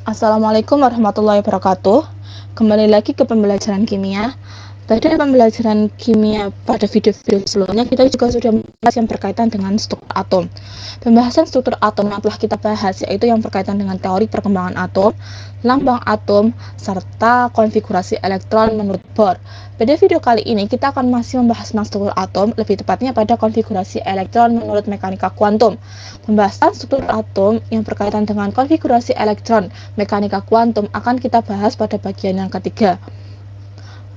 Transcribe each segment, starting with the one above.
Assalamualaikum warahmatullahi wabarakatuh. Kembali lagi ke pembelajaran kimia. Pada pembelajaran kimia pada video-video sebelumnya, kita juga sudah membahas yang berkaitan dengan struktur atom. Pembahasan struktur atom yang telah kita bahas yaitu yang berkaitan dengan teori perkembangan atom, lambang atom, serta konfigurasi elektron menurut Bohr. Pada video kali ini, kita akan masih membahas tentang struktur atom, lebih tepatnya pada konfigurasi elektron menurut mekanika kuantum. Pembahasan struktur atom yang berkaitan dengan konfigurasi elektron mekanika kuantum akan kita bahas pada bagian yang ketiga.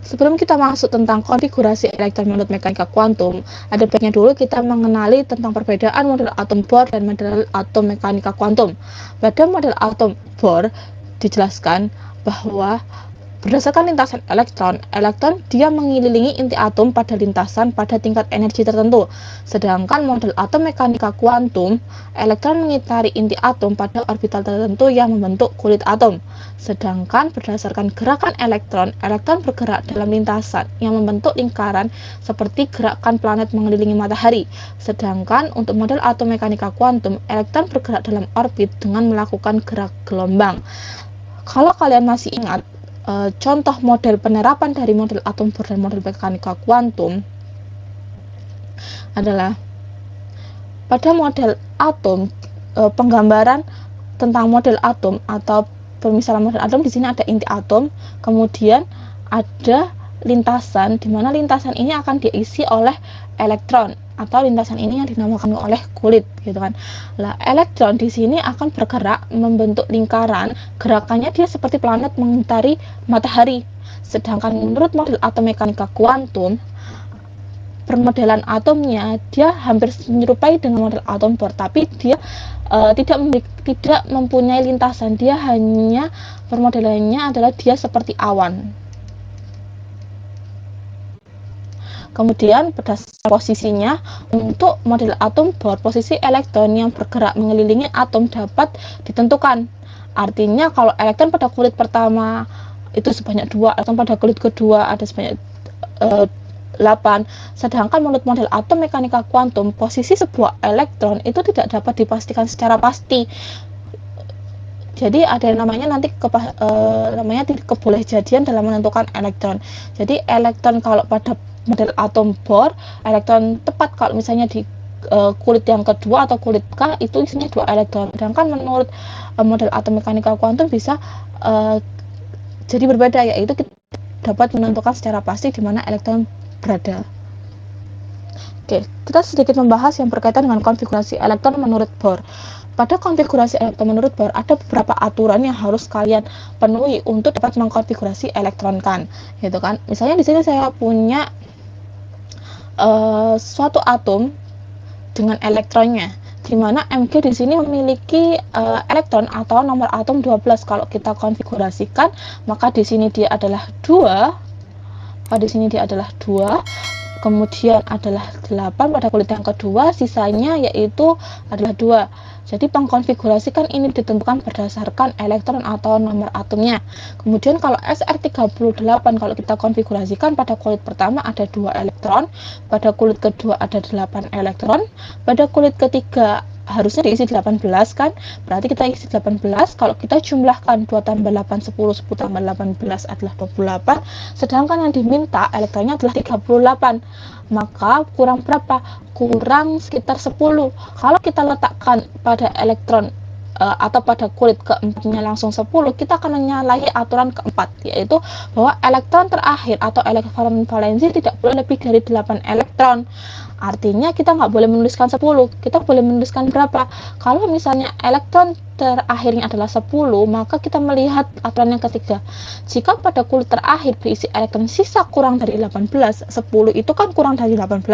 Sebelum kita masuk tentang konfigurasi elektron menurut mekanika kuantum, ada baiknya dulu kita mengenali tentang perbedaan model atom Bohr dan model atom mekanika kuantum. Pada model atom Bohr dijelaskan bahwa berdasarkan lintasan elektron, dia mengelilingi inti atom pada lintasan pada tingkat energi tertentu. Sedangkan model atom mekanika kuantum, elektron mengitari inti atom pada orbital tertentu yang membentuk kulit atom. Sedangkan berdasarkan gerakan elektron bergerak dalam lintasan yang membentuk lingkaran seperti gerakan planet mengelilingi matahari. Sedangkan untuk model atom mekanika kuantum, elektron bergerak dalam orbit dengan melakukan gerak gelombang. Kalau kalian masih ingat, contoh model penerapan dari model atom Bohr dan model mekanika kuantum adalah pada model atom, penggambaran tentang model atom atau pemisalan model atom. Di sini ada inti atom, kemudian ada lintasan, di mana lintasan ini akan diisi oleh elektron, atau lintasan ini yang dinamakan oleh kulit, gitu kan. Nah, elektron di sini akan bergerak membentuk lingkaran, gerakannya dia seperti planet mengitari matahari. Sedangkan menurut model atom mekanika kuantum, permodelan atomnya dia hampir menyerupai dengan model atom Bohr, tapi dia tidak mempunyai lintasan. Dia hanya permodelannya adalah dia seperti awan. Kemudian berdasarkan posisinya, untuk model atom Bohr, posisi elektron yang bergerak mengelilingi atom dapat ditentukan. Artinya kalau elektron pada kulit pertama itu sebanyak 2, elektron pada kulit kedua ada sebanyak 8. Sedangkan menurut model atom mekanika kuantum, posisi sebuah elektron itu tidak dapat dipastikan secara pasti. Jadi ada yang namanya nanti namanya kebolehjadian dalam menentukan elektron. Jadi elektron kalau pada model atom Bohr, elektron tepat kalau misalnya di kulit yang kedua atau kulit K itu isinya 2 elektron. Sedangkan menurut model atom mekanika kuantum bisa jadi berbeda, yaitu kita dapat menentukan secara pasti di mana elektron berada. Oke, kita sedikit membahas yang berkaitan dengan konfigurasi elektron menurut Bohr. Pada konfigurasi elektron menurut Bohr ada beberapa aturan yang harus kalian penuhi untuk dapat mengkonfigurasi elektron kan, gitu kan. Misalnya di sini saya punya suatu atom dengan elektronnya, di mana Mg di sini memiliki elektron atau nomor atom 12. Kalau kita konfigurasikan, maka di sini dia adalah 2, pada sini dia adalah 2, kemudian adalah 8 pada kulit yang kedua, sisanya yaitu adalah 2. Jadi pengkonfigurasikan ini ditentukan berdasarkan elektron atau nomor atomnya. Kemudian kalau Sr38, kalau kita konfigurasikan, pada kulit pertama ada 2 elektron, pada kulit kedua ada 8 elektron, pada kulit ketiga harusnya diisi 18 kan, berarti kita isi 18. Kalau kita jumlahkan 2 tambah 8 10, 10 tambah 18 adalah 28, sedangkan yang diminta elektronnya adalah 38, maka kurang berapa? Kurang sekitar 10. Kalau kita letakkan pada elektron atau pada kulit keempatnya langsung 10, kita akan menyalahi aturan keempat, yaitu bahwa elektron terakhir atau elektron valensi tidak boleh lebih dari 8 elektron. Artinya kita nggak boleh menuliskan 10, kita boleh menuliskan berapa? Kalau misalnya elektron terakhirnya adalah 10, maka kita melihat aturan yang ketiga. Jika pada kulit terakhir berisi elektron sisa kurang dari 18, 10 itu kan kurang dari 18,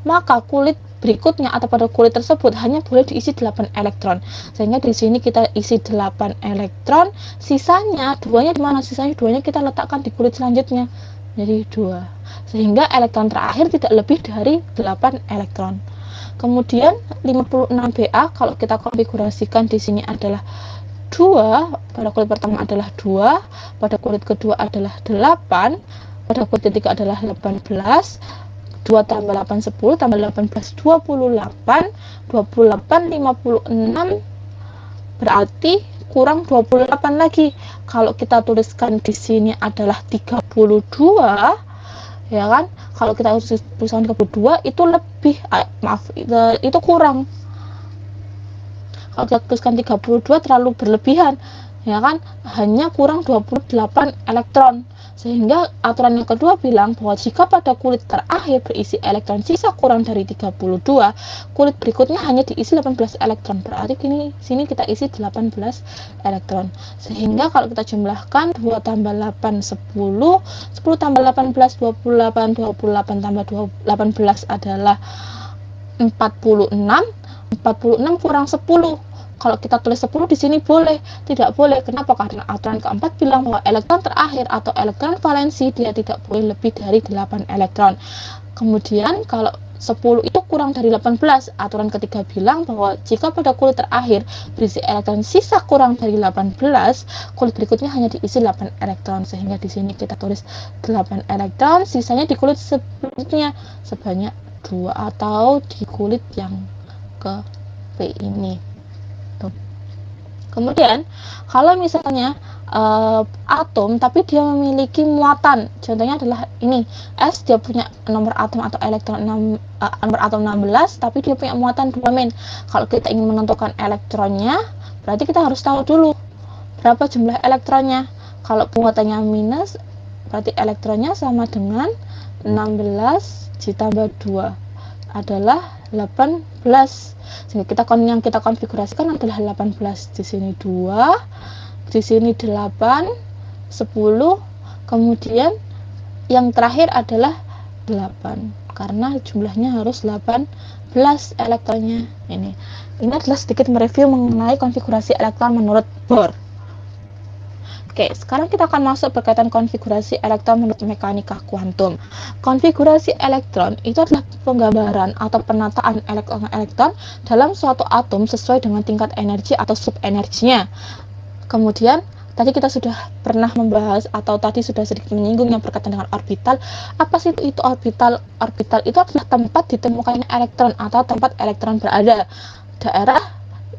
maka kulit berikutnya atau pada kulit tersebut hanya boleh diisi 8 elektron. Sehingga di sini kita isi 8 elektron, sisanya 2-nya di mana? Sisanya 2-nya kita letakkan di kulit selanjutnya. Jadi 2. Sehingga elektron terakhir tidak lebih dari 8 elektron. Kemudian 56Ba kalau kita konfigurasikan di sini adalah 2, pada kulit pertama adalah 2, pada kulit kedua adalah 8, pada kulit ketiga adalah 18. 2 tambah 8 10 tambah 18 28, 28 56, berarti kurang 28 lagi. Kalau kita tuliskan di sini adalah 32, ya kan? Kalau kita tuliskan 32 itu lebih, itu kurang. Kalau kita tuliskan 32 terlalu berlebihan, ya kan? Hanya kurang 28 elektron. Sehingga aturan yang kedua bilang bahwa jika pada kulit terakhir berisi elektron sisa kurang dari 32, kulit berikutnya hanya diisi 18 elektron. Berarti sini kita isi 18 elektron. Sehingga kalau kita jumlahkan 2 tambah 8 10, 10 tambah 18 28, 28 tambah 18 adalah 46, 46 kurang 10. Kalau kita tulis 10 di sini boleh, tidak boleh. Kenapa? Karena aturan keempat bilang bahwa elektron terakhir atau elektron valensi dia tidak boleh lebih dari 8 elektron. Kemudian kalau 10 itu kurang dari 18, aturan ketiga bilang bahwa jika pada kulit terakhir berisi elektron sisa kurang dari 18, kulit berikutnya hanya diisi 8 elektron. Sehingga di sini kita tulis 8 elektron, sisanya di kulit sebelumnya sebanyak 2 atau di kulit yang ke P ini. Kemudian kalau misalnya atom tapi dia memiliki muatan, contohnya adalah ini S, dia punya nomor atom atau elektron nomor atom 16 tapi dia punya muatan 2 min. Kalau kita ingin menentukan elektronnya, berarti kita harus tahu dulu berapa jumlah elektronnya. Kalau muatannya minus, berarti elektronnya sama dengan 16 ditambah 2 adalah 18. Sehingga yang kita konfigurasikan adalah 18. Di sini 2, di sini 8, 10, kemudian yang terakhir adalah 8 karena jumlahnya harus 18 elektronnya. Ini adalah sedikit mereview mengenai konfigurasi elektron menurut Bohr. Oke, sekarang kita akan masuk berkaitan konfigurasi elektron menurut mekanika kuantum. Konfigurasi elektron itu adalah penggambaran atau penataan elektron dalam suatu atom sesuai dengan tingkat energi atau subenerginya. Kemudian, tadi kita sudah pernah membahas atau tadi sudah sedikit menyinggung yang berkaitan dengan orbital. Apa sih itu orbital? Orbital itu adalah tempat ditemukannya elektron atau tempat elektron berada.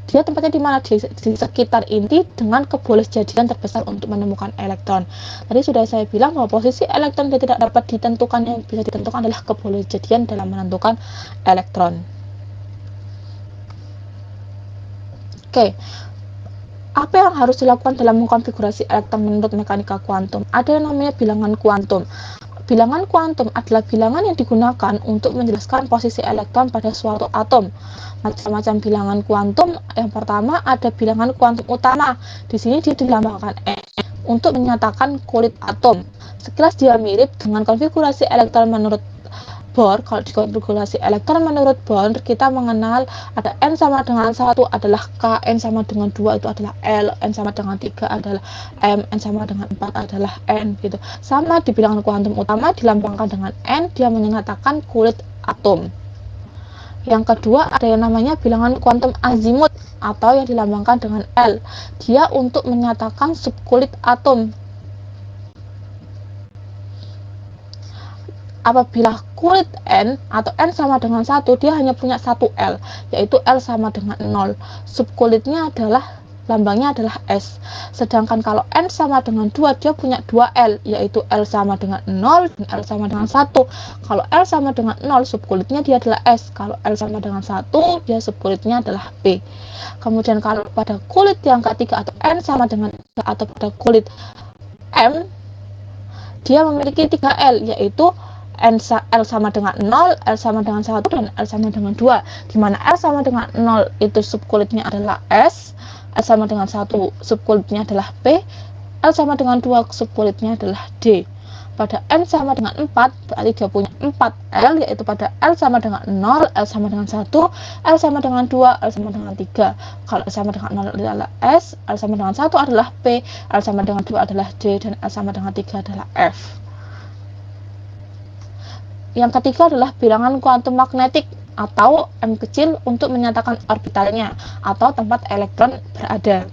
Dia tempatnya di mana? Di sekitar inti dengan kebolehjadian terbesar untuk menemukan elektron. Tadi sudah saya bilang bahwa posisi elektron dia tidak dapat ditentukan, yang bisa ditentukan adalah kebolehjadian dalam menentukan elektron. Oke, apa yang harus dilakukan dalam mengkonfigurasi elektron menurut mekanika kuantum? Ada yang namanya bilangan kuantum. Bilangan kuantum adalah bilangan yang digunakan untuk menjelaskan posisi elektron pada suatu atom. Macam-macam bilangan kuantum. Yang pertama ada bilangan kuantum utama. Di sini dia dilambangkan N untuk menyatakan kulit atom. Sekilas dia mirip dengan konfigurasi elektron menurut Bohr. Kalau di konfigurasi elektron menurut Bohr, kita mengenal ada N sama dengan 1 adalah K, N sama dengan 2 itu adalah L, N sama dengan 3 adalah M, N sama dengan 4 adalah N gitu. Sama di bilangan kuantum utama dilambangkan dengan N, dia menyatakan kulit atom. Yang kedua ada yang namanya bilangan kuantum azimut atau yang dilambangkan dengan L. Dia untuk menyatakan subkulit atom. Apabila kulit N atau N sama dengan 1, dia hanya punya 1 L, yaitu L sama dengan 0. Subkulitnya adalah, lambangnya adalah S. Sedangkan kalau N sama dengan 2, dia punya 2 L, yaitu L sama dengan 0 dan L sama dengan 1. Kalau L sama dengan 0, subkulitnya dia adalah S. Kalau L sama dengan 1, dia subkulitnya adalah P. Kemudian kalau pada kulit yang ketiga atau N sama dengan 3, atau pada kulit M, dia memiliki 3 L, yaitu L sama dengan 0, L sama dengan 1, dan L sama dengan 2. Di mana L sama dengan 0 itu subkulitnya adalah S, L sama dengan 1 subkulitnya adalah P, L sama dengan 2 subkulitnya adalah D. Pada N sama dengan 4, berarti dia punya 4 L, yaitu pada L sama dengan 0, L sama dengan 1, L sama dengan 2, L sama dengan 3. Kalau L sama dengan 0 adalah S, L sama dengan 1 adalah P, L sama dengan 2 adalah D, dan L sama dengan 3 adalah F. Yang ketiga adalah bilangan kuantum magnetik atau M kecil untuk menyatakan orbitalnya atau tempat elektron berada.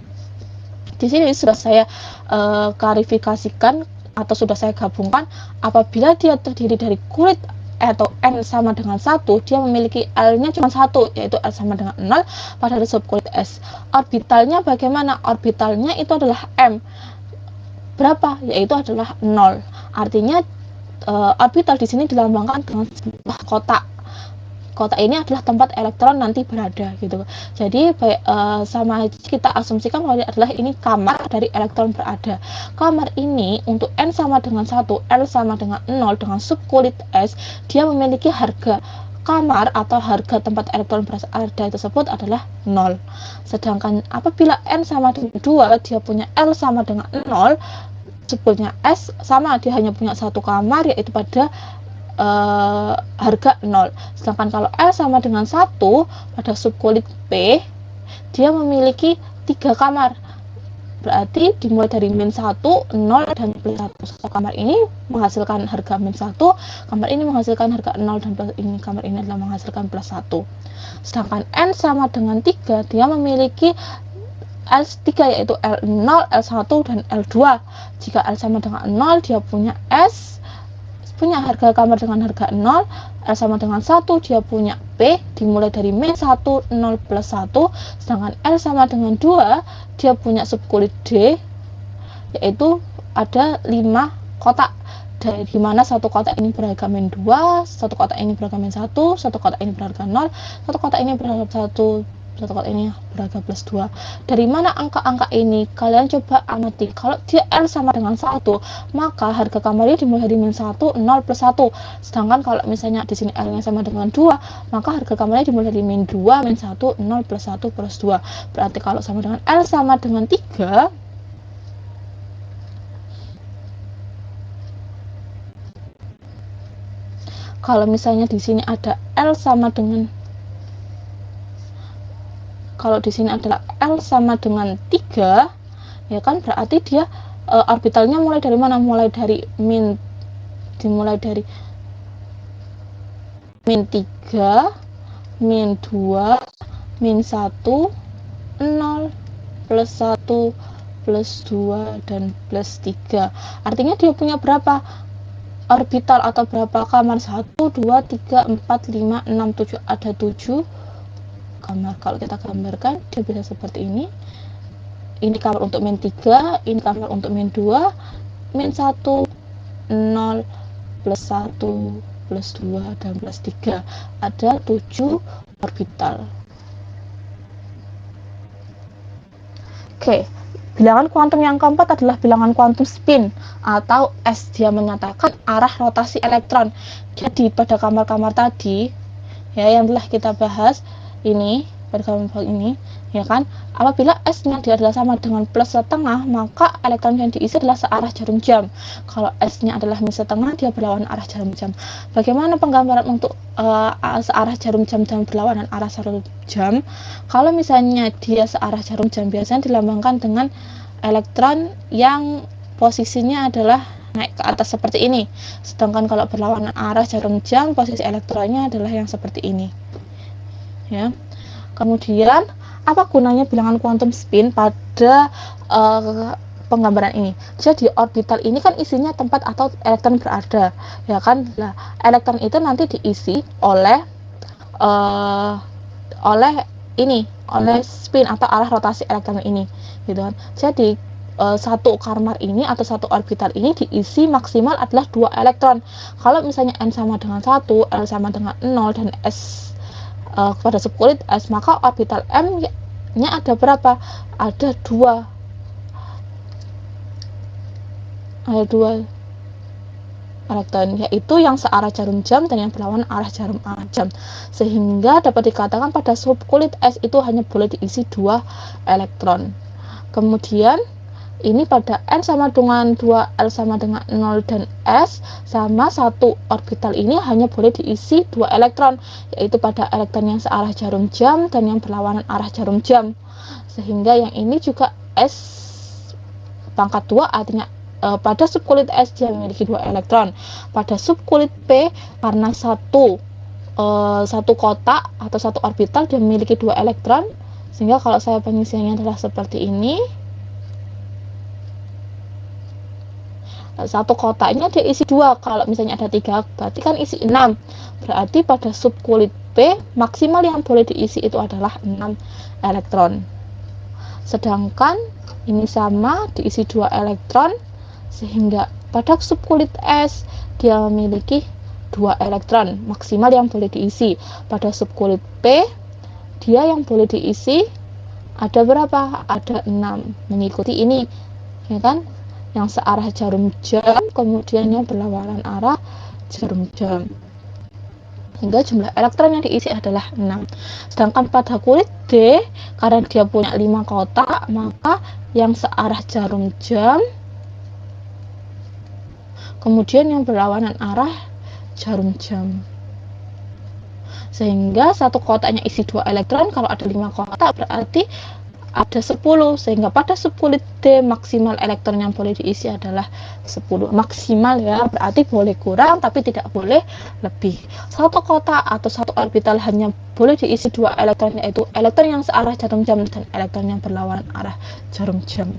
Di sini sudah saya klarifikasikan atau sudah saya gabungkan, apabila dia terdiri dari kulit atau N sama dengan 1, dia memiliki L-nya cuma 1, yaitu L sama dengan 0 pada subkulit S. Orbitalnya bagaimana? Orbitalnya itu adalah M. Berapa? Yaitu adalah 0. Artinya orbital di sini dilambangkan dengan sebuah kotak. Kotak ini adalah tempat elektron nanti berada gitu. Jadi sama kita asumsikan bahwa adalah ini kamar dari elektron berada. Kamar ini untuk N sama dengan 1, L sama dengan 0 dengan subkulit S, dia memiliki harga kamar atau harga tempat elektron berada tersebut adalah 0. Sedangkan apabila N sama dengan 2, dia punya L sama dengan 0, subkulitnya S sama, dia hanya punya satu kamar yaitu pada harga 0. Sedangkan kalau L sama dengan 1 pada subkulit P, dia memiliki 3 kamar. Berarti dimulai dari min 1, 0, dan plus 1. Kamar ini menghasilkan harga min 1, kamar ini menghasilkan harga 0, dan plus ini kamar ini adalah menghasilkan plus 1. Sedangkan N sama dengan 3, dia memiliki L3 yaitu L0, L1, dan L2. Jika L sama dengan 0, dia punya punya harga kamar dengan harga 0, L sama dengan 1, dia punya P dimulai dari min 1, 0, plus 1, sedangkan L sama dengan 2, dia punya subkulit D, yaitu ada 5 kotak, dari mana satu kotak ini berharga min 2, satu kotak ini berharga min 1, satu kotak ini berharga 0, satu kotak ini berharga 1, satu kotak ini berharga plus 2. Dari mana angka-angka ini? Kalian coba amati. Kalau dia L sama dengan 1, maka harga kamarnya dimulai dari min 1, 0, plus 1. Sedangkan kalau misalnya di sini L-nya sama dengan 2, maka harga kamarnya dimulai dari min 2, min 1, 0, plus 1, plus 2. Berarti kalau sama dengan L sama dengan 3, kalau misalnya di sini ada L sama dengan, kalau di sini adalah L sama dengan 3, ya kan, berarti dia orbitalnya mulai dari mana? Mulai dari dimulai dari min 3, min 2, min 1, 0, plus 1, plus 2, dan plus 3. Artinya dia punya berapa orbital atau berapa kamar? 1, 2, 3, 4, 5, 6, 7. Ada 7 kamar. Kalau kita gambarkan, dia bisa seperti ini. Ini kamar untuk min 3, ini kamar untuk min 2, min 1, 0, plus 1, plus 2, dan plus 3. Ada 7 orbital. Oke, bilangan kuantum yang keempat adalah bilangan kuantum spin atau S. Dia menyatakan arah rotasi elektron. Jadi pada kamar-kamar tadi ya yang telah kita bahas ini, pada gambar ini, ya kan, apabila S-nya dia adalah sama dengan plus setengah, maka elektron yang diisi adalah searah jarum jam. Kalau S-nya adalah min setengah, dia berlawanan arah jarum jam. Bagaimana penggambaran untuk searah jarum jam dan berlawanan arah jarum jam? Kalau misalnya dia searah jarum jam, biasanya dilambangkan dengan elektron yang posisinya adalah naik ke atas seperti ini. Sedangkan kalau berlawanan arah jarum jam, posisi elektronnya adalah yang seperti ini. Ya. Kemudian apa gunanya bilangan kuantum spin pada penggambaran ini? Jadi orbital ini kan isinya tempat atau elektron berada, ya kan? Nah, elektron itu nanti diisi oleh oleh spin atau arah rotasi elektron ini, gitu kan? Jadi satu kamar ini atau satu orbital ini diisi maksimal adalah 2 elektron. Kalau misalnya N sama dengan 1, L sama dengan 0, dan S pada subkulit S, maka orbital M-nya ada berapa? Ada 2 elektron, yaitu yang searah jarum jam dan yang berlawanan arah jarum jam. Sehingga dapat dikatakan pada subkulit S itu hanya boleh diisi 2 elektron. Kemudian ini pada N sama dengan 2, L sama dengan 0, dan S sama satu orbital ini hanya boleh diisi 2 elektron, yaitu pada elektron yang searah jarum jam dan yang berlawanan arah jarum jam. Sehingga yang ini juga S pangkat 2, artinya pada subkulit S dia memiliki 2 elektron. Pada subkulit P, karena satu kotak atau satu orbital dia memiliki 2 elektron, sehingga kalau saya pengisiannya adalah seperti ini. Satu kotaknya dia isi 2, kalau misalnya ada 3 berarti kan isi 6, berarti pada subkulit P maksimal yang boleh diisi itu adalah 6 elektron. Sedangkan ini sama diisi 2 elektron, sehingga pada subkulit S dia memiliki 2 elektron maksimal yang boleh diisi. Pada subkulit P dia yang boleh diisi ada berapa? Ada 6, mengikuti ini ya kan, yang searah jarum jam, kemudian yang berlawanan arah jarum jam, hingga jumlah elektron yang diisi adalah 6. Sedangkan pada kulit D, karena dia punya 5 kotak, maka yang searah jarum jam, kemudian yang berlawanan arah jarum jam, sehingga satu kotaknya isi 2 elektron. Kalau ada 5 kotak berarti ada 10, sehingga pada subkulit D maksimal elektron yang boleh diisi adalah 10. Maksimal ya, berarti boleh kurang tapi tidak boleh lebih. Satu kotak atau satu orbital hanya boleh diisi 2 elektron, yaitu elektron yang searah jarum jam dan elektron yang berlawanan arah jarum jam.